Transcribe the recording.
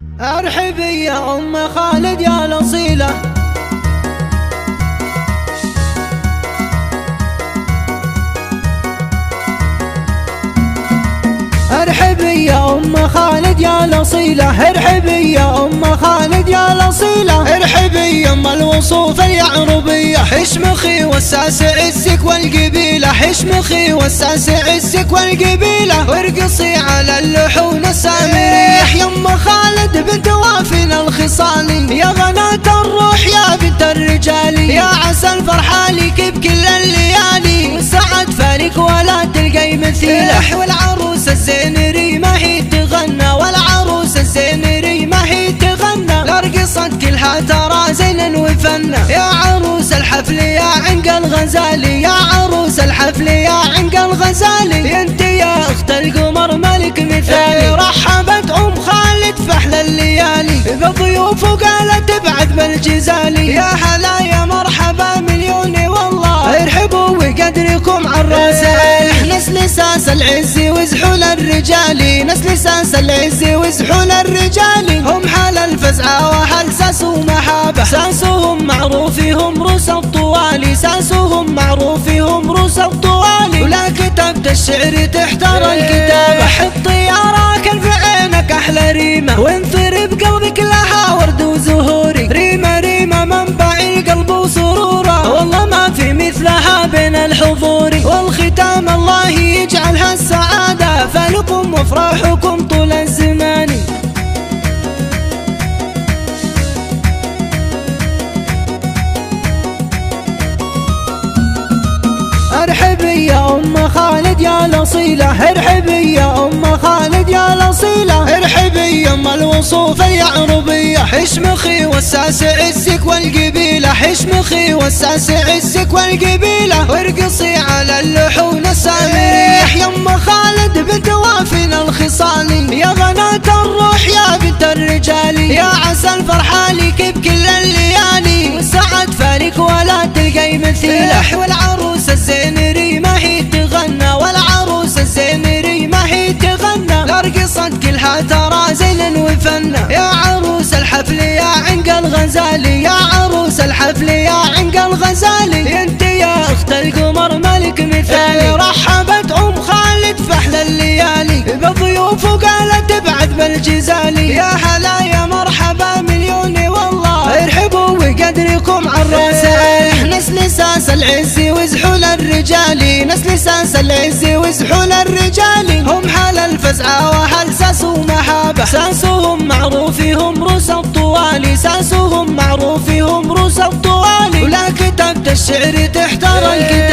ارحبي يا ام خالد يا الاصيله، ارحبي يا ام خالد يا الاصيله، ارحبي يا ام خالد يا الاصيله، ارحبي يا ام الوصوف اليعربيه، حشمخي وساس عزك والقبيله، حشمخي وساس عزك والقبيله، وارقصي على اللحون السامريه يا ام خالد بنت وافنا الخصالي، يا غناة الروح يا بنت الرجال، يا عسى الفرحه لك بكل الليالي، والسعد فارق ولا تلقي مثيله، والعروس الزينري ما هي تغنى، والعروس الزينري ما هي تغنى، لرقصت كلها ترى زينا وفنا، يا عروس الحفل يا عنق الغزالي، يا عروس الحفل يا عنق الغزالي، انت يا اخت القمر ملك مثالي، رحبت ام خالد في احلى الليالي بضيوف وقالت ابعث بالجزالي، يا هلا يا مرحبا مليون والله، ارحبوا وقدركم عالراسين، نسل ساس العز وزحول الرجال، نسل ساس العز وزحول الرجال، هم حال الفزعة وهل ساس ومحابة، ساسهم معروفهم روس الطوالي، ساسهم معروفهم روس الطوالي، ولا كتبت الشعر تحتار الكتابة، حطي يا راكن في عينك احلى ريمة، وانثر بقلبك لها ورد وزهوري، ريمة ريمة منبع القلب وسروره، والله ما في مثلها بين الحضور، والختام الله يجعلها السعادة، فلكم وافراحكم طول الزمان. ارحبي يا ام خالد يا الاصيله، ارحبي يا ام خالد يا الاصيله، ارحبي يا ام الوصوف اليعربيه، حشمخي وساس عزك والقبيله، حشمخي وساس عزك والقبيله، وارقصي على اللحون السامريه يا ام خالد بنت وافنا الخصالي، يا غناة الروح يا بنت الرجال، يا عسى الفرحه لك بكل الليالي، والسعد فارق ولا تلقي مثيله، والعروس الزينري ما هي تغنى، والعروس الزينري ما هي تغنى، لرقصت كلها ترى زينا وفنا، يا عروس الحفل يا عنق الغزالي، يا عروس الحفل يا عنق الغزالي، انت يا اخت القمر ملك مثالي، رحبت ام خالد في احلى الليالي بضيوف وقالت ابعث بالجزالي، يا هلا يا مرحبا مليون والله، ارحبوا وقدركم عالراسين، نسل ساس العز وزحول الرجال، نسل ساس العز وزحول الرجال، هم حال الفزعة وهل ساس ومحابة، ساسهم معروفهم روس الطوالي، ساسهم معروفهم روس الطوالي، ولا كتبت الشعر تحتار الكتاب.